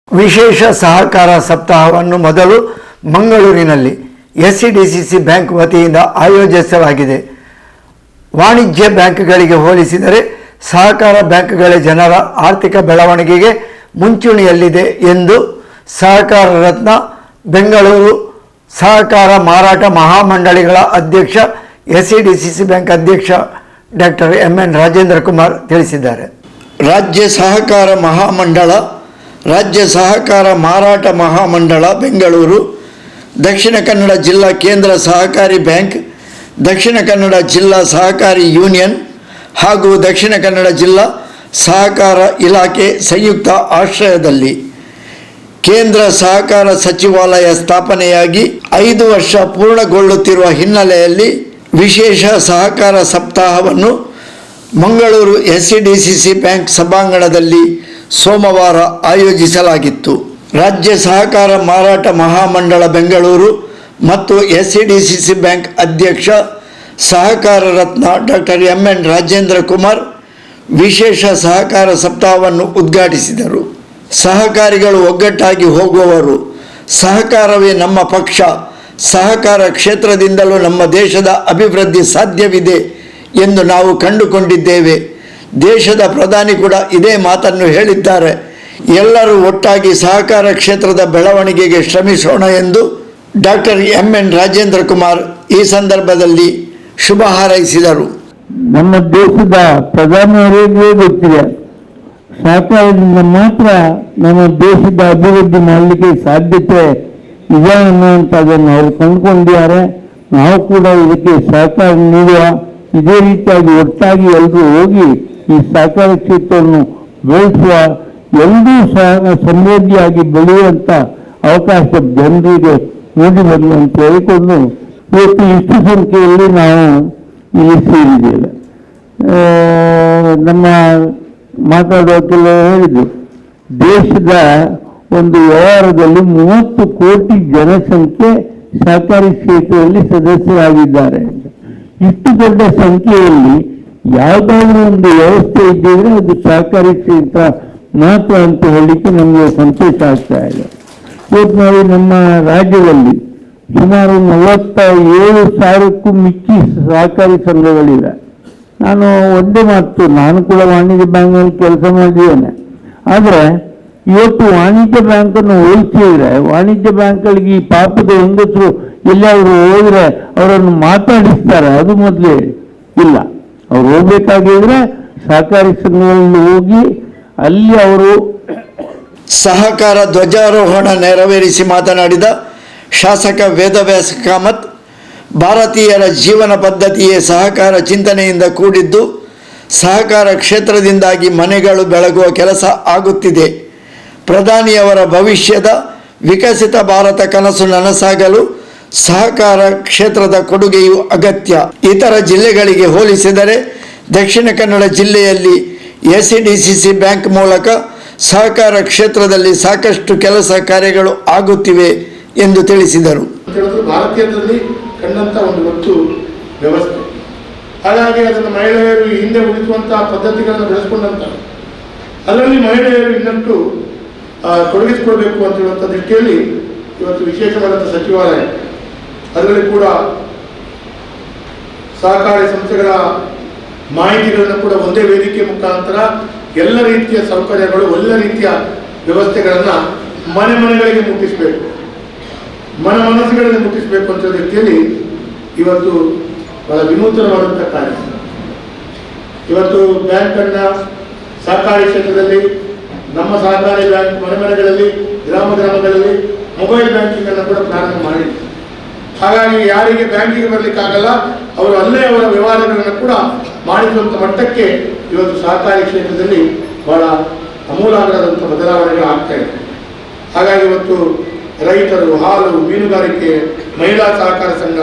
ವಿಶೇಷ ಸಹಕಾರ ಸಪ್ತಾಹವನ್ನು ಮೊದಲು ಮಂಗಳೂರಿನಲ್ಲಿ ಎಸ್ಸಿಡಿಸಿಸಿ ಬ್ಯಾಂಕ್ ವತಿಯಿಂದ ಆಯೋಜಿಸಲಾಗಿದೆ. ವಾಣಿಜ್ಯ ಬ್ಯಾಂಕ್ಗಳಿಗೆ ಹೋಲಿಸಿದರೆ ಸಹಕಾರ ಬ್ಯಾಂಕ್ಗಳೇ ಜನರ ಆರ್ಥಿಕ ಬೆಳವಣಿಗೆಗೆ ಮುಂಚೂಣಿಯಲ್ಲಿದೆ ಎಂದು ಸಹಕಾರ ರತ್ನ ಬೆಂಗಳೂರು ಸಹಕಾರ ಮಾರಾಟ ಮಹಾಮಂಡಳಿಗಳ ಅಧ್ಯಕ್ಷ ಎಸ್ಸಿಡಿಸಿಸಿ ಬ್ಯಾಂಕ್ ಅಧ್ಯಕ್ಷ ಡಾಕ್ಟರ್ ಎಂ.ಎನ್. ರಾಜೇಂದ್ರ ಕುಮಾರ್ ತಿಳಿಸಿದ್ದಾರೆ. ರಾಜ್ಯ ಸಹಕಾರ ಮಹಾಮಂಡಳ, ರಾಜ್ಯ ಸಹಕಾರ ಮಾರಾಟ ಮಹಾಮಂಡಳ ಬೆಂಗಳೂರು, ದಕ್ಷಿಣ ಕನ್ನಡ ಜಿಲ್ಲಾ ಕೇಂದ್ರ ಸಹಕಾರಿ ಬ್ಯಾಂಕ್, ದಕ್ಷಿಣ ಕನ್ನಡ ಜಿಲ್ಲಾ ಸಹಕಾರಿ ಯೂನಿಯನ್ ಹಾಗೂ ದಕ್ಷಿಣ ಕನ್ನಡ ಜಿಲ್ಲಾ ಸಹಕಾರ ಇಲಾಖೆ ಸಂಯುಕ್ತ ಆಶ್ರಯದಲ್ಲಿ ಕೇಂದ್ರ ಸಹಕಾರ ಸಚಿವಾಲಯ ಸ್ಥಾಪನೆಯಾಗಿ 5 ವರ್ಷ ಪೂರ್ಣಗೊಳ್ಳುತ್ತಿರುವ ಹಿನ್ನೆಲೆಯಲ್ಲಿ ವಿಶೇಷ ಸಹಕಾರ ಸಪ್ತಾಹವನ್ನು ಮಂಗಳೂರು ಎಸ್ಸಿಡಿಸಿಸಿ ಬ್ಯಾಂಕ್ ಸಭಾಂಗಣದಲ್ಲಿ ಸೋಮವಾರ ಆಯೋಜಿಸಲಾಗಿತ್ತು. ರಾಜ್ಯ ಸಹಕಾರ ಮಾರಾಟ ಮಹಾಮಂಡಳ ಬೆಂಗಳೂರು ಮತ್ತು ಎಸ್ಸಿಡಿಸಿಸಿ ಬ್ಯಾಂಕ್ ಅಧ್ಯಕ್ಷ ಸಹಕಾರ ರತ್ನ ಡಾಕ್ಟರ್ ಎಂ.ಎನ್. ರಾಜೇಂದ್ರ ಕುಮಾರ್ ವಿಶೇಷ ಸಹಕಾರ ಸಪ್ತಾಹವನ್ನು ಉದ್ಘಾಟಿಸಿದರು. ಸಹಕಾರಿಗಳು ಒಗ್ಗಟ್ಟಾಗಿ ಹೋಗುವವರು, ಸಹಕಾರವೇ ನಮ್ಮ ಪಕ್ಷ, ಸಹಕಾರ ಕ್ಷೇತ್ರದಿಂದಲೂ ನಮ್ಮ ದೇಶದ ಅಭಿವೃದ್ಧಿ ಸಾಧ್ಯವಿದೆ ಎಂದು ನಾವು ಕಂಡುಕೊಂಡಿದ್ದೇವೆ. ದೇಶದ ಪ್ರಧಾನಿ ಕೂಡ ಇದೇ ಮಾತನ್ನು ಹೇಳಿದ್ದಾರೆ. ಎಲ್ಲರೂ ಒಟ್ಟಾಗಿ ಸಹಕಾರ ಕ್ಷೇತ್ರದ ಬೆಳವಣಿಗೆಗೆ ಶ್ರಮಿಸೋಣ ಎಂದು ಡಾಕ್ಟರ್ ಎಂ.ಎನ್. ರಾಜೇಂದ್ರ ಕುಮಾರ್ ಈ ಸಂದರ್ಭದಲ್ಲಿ ಶುಭ ಹಾರೈಸಿದರು. ನಮ್ಮ ದೇಶದ ಪ್ರಧಾನಿಯವರಿಗೆ ಗೊತ್ತಿದೆ, ಸಹಕಾರದಿಂದ ಮಾತ್ರ ನಮ್ಮ ದೇಶದ ಅಭಿವೃದ್ಧಿ ಮಾಡಲಿಕ್ಕೆ ಸಾಧ್ಯತೆ ಇದೆ ಅನ್ನುವಂಥದ್ದನ್ನು ಅವರು ಕಂಡುಕೊಂಡಿದ್ದಾರೆ. ನಾವು ಕೂಡ ಇದಕ್ಕೆ ಸಹಕಾರ ನೀಡುವ, ಇದೇ ರೀತಿಯಾಗಿ ಒಟ್ಟಾಗಿ ಎಲ್ಲರೂ ಹೋಗಿ ಈ ಸಹಕಾರ ಕ್ಷೇತ್ರವನ್ನು ಬೆಳೆಸುವ, ಎಲ್ಲರೂ ಸಹ ಸಮೃದ್ಧಿಯಾಗಿ ಬೆಳೆಯುವಂಥ ಅವಕಾಶ ಜನರಿಗೆ ನೀಡಿ ಬರಲಿ ಅಂತ ಹೇಳಿಕೊಂಡು ಇವತ್ತು ಇಷ್ಟು ಸಂಖ್ಯೆಯಲ್ಲಿ ನಾವು ಇಲ್ಲಿ ಸೇರಿದ್ದೇವೆ. ನಮ್ಮ ಮಾತಾಡೋಕೆಲ್ಲ ಹೇಳಿದ್ರು, ದೇಶದ ಒಂದು ವ್ಯವಹಾರದಲ್ಲಿ 30 ಕೋಟಿ ಜನಸಂಖ್ಯೆ ಸಹಕಾರಿ ಕ್ಷೇತ್ರದಲ್ಲಿ ಸದಸ್ಯರಾಗಿದ್ದಾರೆ. ಇಷ್ಟು ದೊಡ್ಡ ಸಂಖ್ಯೆಯಲ್ಲಿ ಯಾವುದಾದ್ರೂ ಒಂದು ವ್ಯವಸ್ಥೆ ಇದ್ದಿದ್ರೆ ಅದು ಸಹಕಾರಿ ಕ್ಷೇತ್ರ ಮಾತ್ರ ಅಂತ ಹೇಳಲಿಕ್ಕೆ ನಮಗೆ ಸಂತೋಷ ಆಗ್ತಾ ಇದೆ. ಇವತ್ತು ನಾವು ನಮ್ಮ ರಾಜ್ಯದಲ್ಲಿ ಸುಮಾರು 47,000ಕ್ಕೂ ಮಿಕ್ಕಿ ಸಹಕಾರಿ ಸಂಘಗಳಿವೆ. ನಾನು ಒಂದೇ ಮಾತು, ನಾನು ಕೂಡ ವಾಣಿಜ್ಯ ಬ್ಯಾಂಕ್ನಲ್ಲಿ ಕೆಲಸ ಮಾಡಿದ್ದೇನೆ. ಆದರೆ ಇವತ್ತು ವಾಣಿಜ್ಯ ಬ್ಯಾಂಕನ್ನು ಹೋಲಿಸಿದ್ರೆ, ವಾಣಿಜ್ಯ ಬ್ಯಾಂಕ್ಗಳಿಗೆ ಈ ಪಾಪದ ಹೆಂಗಸರು ಎಲ್ಲಾದರೂ ಹೋದರೆ ಅವರನ್ನು ಮಾತಾಡಿಸ್ತಾರೆ, ಅದು ಮೊದಲೇ ಇಲ್ಲ. ಅವ್ರು ಹೋಗ್ಬೇಕಾಗಿದ್ರೆ ಸಹಕಾರಿ ಸಂಘಗಳಲ್ಲಿ ಹೋಗಿ ಅಲ್ಲಿ ಅವರು ಸಹಕಾರ ಧ್ವಜಾರೋಹಣ ನೆರವೇರಿಸಿ ಮಾತನಾಡಿದ ಶಾಸಕ ವೇದವ್ಯಾಸ ಕಾಮತ್, ಭಾರತೀಯರ ಜೀವನ ಪದ್ಧತಿಯೇ ಸಹಕಾರ ಚಿಂತನೆಯಿಂದ ಕೂಡಿದ್ದು, ಸಹಕಾರ ಕ್ಷೇತ್ರದಿಂದಾಗಿ ಮನೆಗಳು ಬೆಳಗುವ ಕೆಲಸ ಆಗುತ್ತಿದೆ. ಪ್ರಧಾನಿಯವರ ಭವಿಷ್ಯದ ವಿಕಸಿತ ಭಾರತ ಕನಸು ನನಸಾಗಲು ಸಹಕಾರ ಕ್ಷೇತ್ರದ ಕೊಡುಗೆಯು ಅಗತ್ಯ. ಇತರ ಜಿಲ್ಲೆಗಳಿಗೆ ಹೋಲಿಸಿದರೆ ದಕ್ಷಿಣ ಕನ್ನಡ ಜಿಲ್ಲೆಯಲ್ಲಿ ಎಸ್ಸಿಡಿಸಿಸಿ ಬ್ಯಾಂಕ್ ಮೂಲಕ ಸಹಕಾರ ಕ್ಷೇತ್ರದಲ್ಲಿ ಸಾಕಷ್ಟು ಕೆಲಸ ಕಾರ್ಯಗಳು ಆಗುತ್ತಿವೆ ಎಂದು ತಿಳಿಸಿದರು. ಭಾರತೀಯದಲ್ಲಿ ಕಂಡಂಥ ಒಂದು ಒತ್ತು ವ್ಯವಸ್ಥೆ, ಹಾಗಾಗಿ ಅದನ್ನು ಮಹಿಳೆಯರು ಹಿಂದೆ ಉಳಿಸುವಂತಹ ಪದ್ಧತಿಗಳನ್ನು ಬೆಳೆಸ್ಕೊಂಡಂತ, ಅದರಲ್ಲಿ ಮಹಿಳೆಯರು ಇನ್ನಷ್ಟು ತೊಡಗಿಸಿಕೊಳ್ಬೇಕು ಅಂತ ಹೇಳುವಂಥ ದೃಷ್ಟಿಯಲ್ಲಿ ಇವತ್ತು ವಿಶೇಷವಾದಂಥ ಸಚಿವಾಲಯ, ಅದರಲ್ಲಿ ಕೂಡ ಸಹಕಾರಿ ಸಂಸ್ಥೆಗಳ ಮಾಹಿತಿಗಳನ್ನು ಕೂಡ ಒಂದೇ ವೇದಿಕೆ ಮುಖಾಂತರ ಎಲ್ಲ ರೀತಿಯ ಸೌಕರ್ಯಗಳು, ಎಲ್ಲ ರೀತಿಯ ವ್ಯವಸ್ಥೆಗಳನ್ನು ಮನೆ ಮನೆಗಳಿಗೆ ಮುಟ್ಟಿಸಬೇಕು, ಮನಸ್ಸುಗಳಲ್ಲಿ ಮುಟ್ಟಿಸಬೇಕು ಅಂತ ರೀತಿಯಲ್ಲಿ ಇವತ್ತು ಬಹಳ ವಿನೂತನವಾದಂಥ ಕಾರ್ಯ. ಇವತ್ತು ಬ್ಯಾಂಕನ್ನು ಸಹಕಾರಿ ಕ್ಷೇತ್ರದಲ್ಲಿ, ನಮ್ಮ ಸಹಕಾರಿ ಬ್ಯಾಂಕ್ ಮನೆಗಳಲ್ಲಿ, ಗ್ರಾಮಗಳಲ್ಲಿ ಮೊಬೈಲ್ ಬ್ಯಾಂಕಿಂಗ್ ಅನ್ನು ಕೂಡ ಪ್ರಾರಂಭ ಮಾಡಿದೆ. ಹಾಗಾಗಿ ಯಾರಿಗೆ ಬ್ಯಾಂಕಿಗೆ ಬರಲಿಕ್ಕಾಗಲ್ಲ ಅವರು ಅಲ್ಲೇ ಅವರ ವ್ಯವಹಾರಗಳನ್ನು ಕೂಡ ಮಾಡಿಸುವಂಥ ಮಟ್ಟಕ್ಕೆ ಇವತ್ತು ಸಹಕಾರಿ ಕ್ಷೇತ್ರದಲ್ಲಿ ಬಹಳ ಅಮೂಲಾಗ್ರದಂಥ ಬದಲಾವಣೆಗಳು ಆಗ್ತಾ ಇದೆ. ಹಾಗಾಗಿ ಇವತ್ತು ರೈತರು, ಹಾಲು, ಮೀನುಗಾರಿಕೆ, ಮಹಿಳಾ ಸಹಕಾರ ಸಂಘ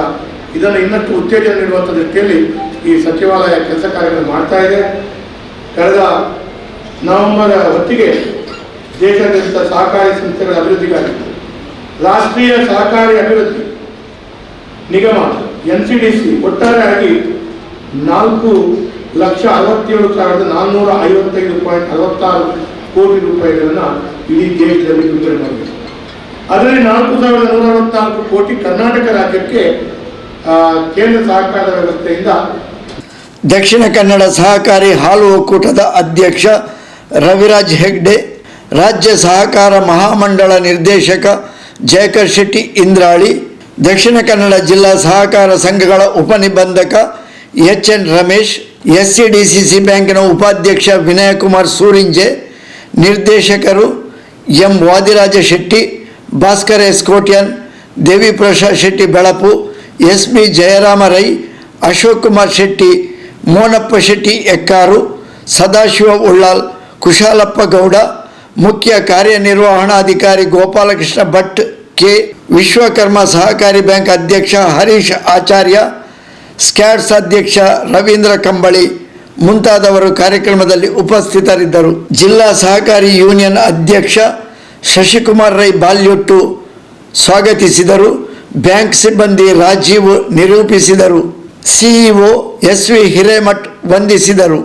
ಇದನ್ನು ಇನ್ನಷ್ಟು ಉತ್ತೇಜನ ನೀಡುವಂಥ ದೃಷ್ಟಿಯಲ್ಲಿ ಈ ಸಚಿವಾಲಯ ಕೆಲಸ ಕಾರ್ಯಗಳನ್ನು ಮಾಡ್ತಾ ಇದೆ. ಕಳೆದ ನವೆಂಬರ್ ಹೊತ್ತಿಗೆ ದೇಶಾದ್ಯಂತ ಸಹಕಾರಿ ಸಂಸ್ಥೆಗಳ ಅಭಿವೃದ್ಧಿಗಾಗಿ ರಾಷ್ಟ್ರೀಯ ಸಹಕಾರಿ ಅಭಿವೃದ್ಧಿ ನಿಗಮ ಎನ್ಸಿಡಿಸಿ ಒಟ್ಟಾರೆಯಾಗಿ 4,67,455.66 ಕೋಟಿ ರೂಪಾಯಿಗಳನ್ನ ಇಡೀ ದೇಶದಲ್ಲಿ ಬಿಡುಗಡೆ ಮಾಡಬೇಕು. ಅದರಲ್ಲಿ 4,164 ಕೋಟಿ ಕರ್ನಾಟಕ ರಾಜ್ಯಕ್ಕೆ ಕೇಂದ್ರ ಸಹಕಾರದ ವ್ಯವಸ್ಥೆಯಿಂದ. ದಕ್ಷಿಣ ಕನ್ನಡ ಸಹಕಾರಿ ಹಾಲು ಒಕ್ಕೂಟದ ಅಧ್ಯಕ್ಷ ರವಿರಾಜ್ ಹೆಗ್ಡೆ, ರಾಜ್ಯ ಸಹಕಾರ ಮಹಾಮಂಡಳ ನಿರ್ದೇಶಕ ಜಯಕರ್ ಶೆಟ್ಟಿ ಇಂದ್ರಾಳಿ, ದಕ್ಷಿಣ ಕನ್ನಡ ಜಿಲ್ಲಾ ಸಹಕಾರ ಸಂಘಗಳ ಉಪನಿಬಂಧಕ ಎಚ್.ಎನ್. ರಮೇಶ್, SCDCC ಬ್ಯಾಂಕಿನ ಉಪಾಧ್ಯಕ್ಷ ವಿನಯಕುಮಾರ್ ಸೂರಿಂಜೆ, ನಿರ್ದೇಶಕರು ಎಂ. ವಾದಿರಾಜ ಶೆಟ್ಟಿ, ಭಾಸ್ಕರ್ ಎಸ್ ಕೋಟ್ಯನ್, ದೇವಿ ಪ್ರಸಾದ್ ಶೆಟ್ಟಿ ಬೆಳಪು, SB ಜಯರಾಮ ರೈ, ಅಶೋಕ್ ಕುಮಾರ್ ಶೆಟ್ಟಿ, ಮೋನಪ್ಪ ಶೆಟ್ಟಿ ಎಕ್ಕಾರು, ಸದಾಶಿವ ಉಳ್ಳಾಲ್, ಕುಶಾಲಪ್ಪ ಗೌಡ, ಮುಖ್ಯ ಕಾರ್ಯನಿರ್ವಹಣಾಧಿಕಾರಿ ಗೋಪಾಲಕೃಷ್ಣ ಭಟ್ ಕೆ, ವಿಶ್ವಕರ್ಮ ಸಹಕಾರಿ ಬ್ಯಾಂಕ್ ಅಧ್ಯಕ್ಷ ಹರೀಶ್ ಆಚಾರ್ಯ, ಸ್ಕ್ಯಾಡ್ಸ್ ಅಧ್ಯಕ್ಷ ರವೀಂದ್ರ ಕಂಬಳಿ ಮುಂತಾದವರು ಕಾರ್ಯಕ್ರಮದಲ್ಲಿ ಉಪಸ್ಥಿತರಿದ್ದರು. ಜಿಲ್ಲಾ ಸಹಕಾರಿ ಯೂನಿಯನ್ ಅಧ್ಯಕ್ಷ ಶಶಿಕುಮಾರ್ ರೈ ಬಾಲ್ಯೊಟ್ಟು ಸ್ವಾಗತಿಸಿದರು. ಬ್ಯಾಂಕ್ ಸಿಬ್ಬಂದಿ ರಾಜೀವ್ ನಿರೂಪಿಸಿದರು. CEO SV ಹಿರೇಮಠ್ ವಂದಿಸಿದರು.